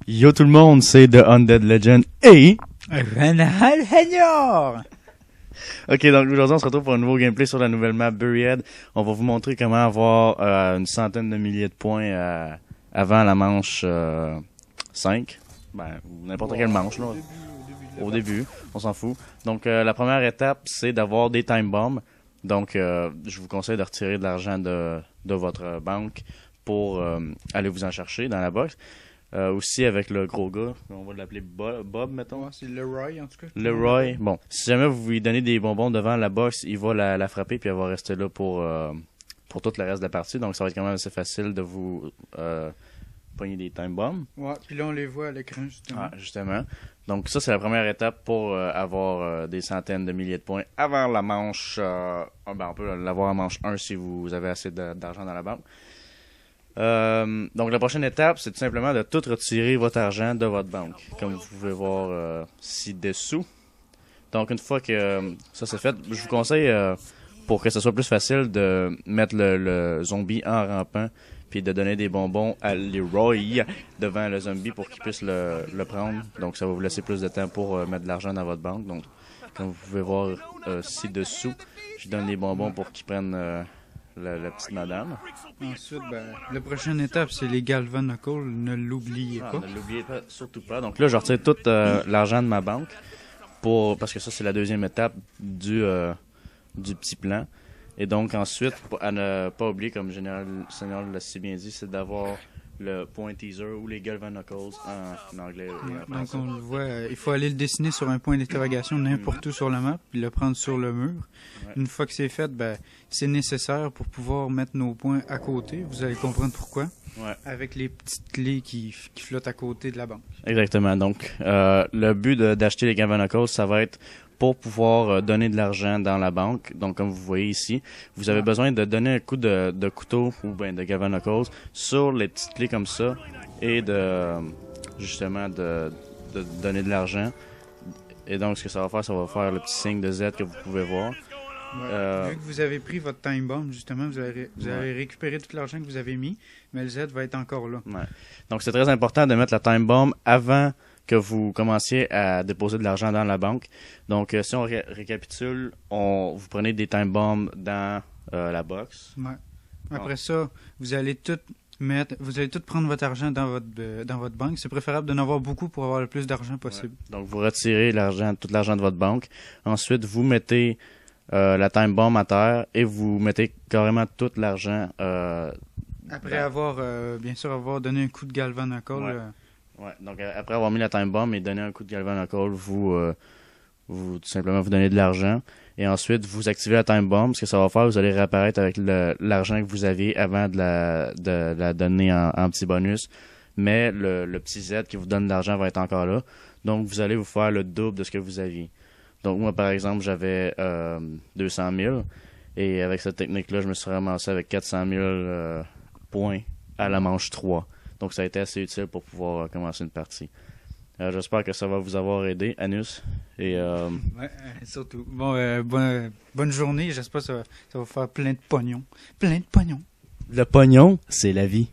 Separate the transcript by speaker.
Speaker 1: Yo tout le monde, c'est The Undead Legend et...
Speaker 2: Renal Senior!
Speaker 1: Ok, donc aujourd'hui on se retrouve pour un nouveau gameplay sur la nouvelle map Buried. On va vous montrer comment avoir une centaine de milliers de points avant la manche 5. Ben, n'importe quelle manche, là. Au début, on s'en fout. Donc la première étape, c'est d'avoir des time bombs. Donc je vous conseille de retirer de l'argent de votre banque pour aller vous en chercher dans la box. Aussi avec le gros gars, on va l'appeler Bob, mettons.
Speaker 2: Ouais, c'est Leroy en tout cas.
Speaker 1: Leroy, bon, si jamais vous lui donnez des bonbons devant la box, il va la frapper puis elle va rester là pour tout le reste de la partie. Donc ça va être quand même assez facile de vous pogner des time bombs.
Speaker 2: Ouais, puis là on les voit à l'écran justement.
Speaker 1: Ah, justement. Donc ça c'est la première étape pour avoir des centaines de milliers de points avant la manche. On peut l'avoir en manche 1 si vous avez assez d'argent dans la banque. Donc la prochaine étape, c'est tout simplement de tout retirer votre argent de votre banque, comme vous pouvez voir ci-dessous. Donc une fois que ça c'est fait, je vous conseille, pour que ce soit plus facile, de mettre le zombie en rampant, puis de donner des bonbons à Leroy devant le zombie pour qu'il puisse le prendre. Donc ça va vous laisser plus de temps pour mettre de l'argent dans votre banque. Donc comme vous pouvez voir ci-dessous, je donne les bonbons pour qu'ils prennent... La petite madame.
Speaker 2: Ensuite, la prochaine étape, c'est les Galvan Knuckles. Ne l'oubliez pas.
Speaker 1: Ne l'oubliez pas, surtout pas. Donc là, je retire tout l'argent de ma banque parce que ça, c'est la deuxième étape du petit plan. Et donc ensuite, à ne pas oublier, comme Général Senior l'a si bien dit, c'est d'avoir le point teaser ou les Galvan Knuckles en anglais.
Speaker 2: Donc on le voit, il faut aller le dessiner sur un point d'interrogation n'importe où sur la map, puis le prendre sur le mur. Ouais. Une fois que c'est fait, c'est nécessaire pour pouvoir mettre nos points à côté. Vous allez comprendre pourquoi. Ouais. Avec les petites clés qui flottent à côté de la banque.
Speaker 1: Exactement. Donc le but d'acheter les Galvan Knuckles, ça va être pour pouvoir donner de l'argent dans la banque. Donc, comme vous voyez ici, vous avez besoin de donner un coup de couteau ou de Galvan Knuckles sur les petites clés comme ça et justement de donner de l'argent. Et donc, ce que ça va faire le petit signe de Z que vous pouvez voir.
Speaker 2: Vu que vous avez pris votre time bomb, justement, vous avez récupéré tout l'argent que vous avez mis, mais le Z va être encore là.
Speaker 1: Ouais. Donc, c'est très important de mettre la time bomb avant que vous commenciez à déposer de l'argent dans la banque. Donc, si on récapitule, vous prenez des time bombs dans la box.
Speaker 2: Ouais. Après ça, vous allez tout prendre votre argent dans votre banque. C'est préférable d'en avoir beaucoup pour avoir le plus d'argent possible. Ouais.
Speaker 1: Donc, vous retirez tout l'argent de votre banque. Ensuite, vous mettez la time bomb à terre et vous mettez carrément tout l'argent.
Speaker 2: Après avoir donné un coup de Galvan Knuckle.
Speaker 1: Ouais. Ouais, donc après avoir mis la time bomb et donné un coup de Galvan Knuckle, vous tout simplement vous donnez de l'argent et ensuite vous activez la time bomb. Ce que ça va faire, vous allez réapparaître avec l'argent que vous aviez avant de la donner en petit bonus, mais le petit Z qui vous donne de l'argent va être encore là. Donc vous allez vous faire le double de ce que vous aviez. Donc moi par exemple j'avais 200 000 et avec cette technique-là je me suis ramassé avec 400 000 points à la manche 3. Donc, ça a été assez utile pour pouvoir commencer une partie. J'espère que ça va vous avoir aidé, Anus. Et,
Speaker 2: ouais, surtout. Bon, bonne journée. J'espère que ça va faire plein de pognon. Plein de pognon.
Speaker 1: Le pognon, c'est la vie.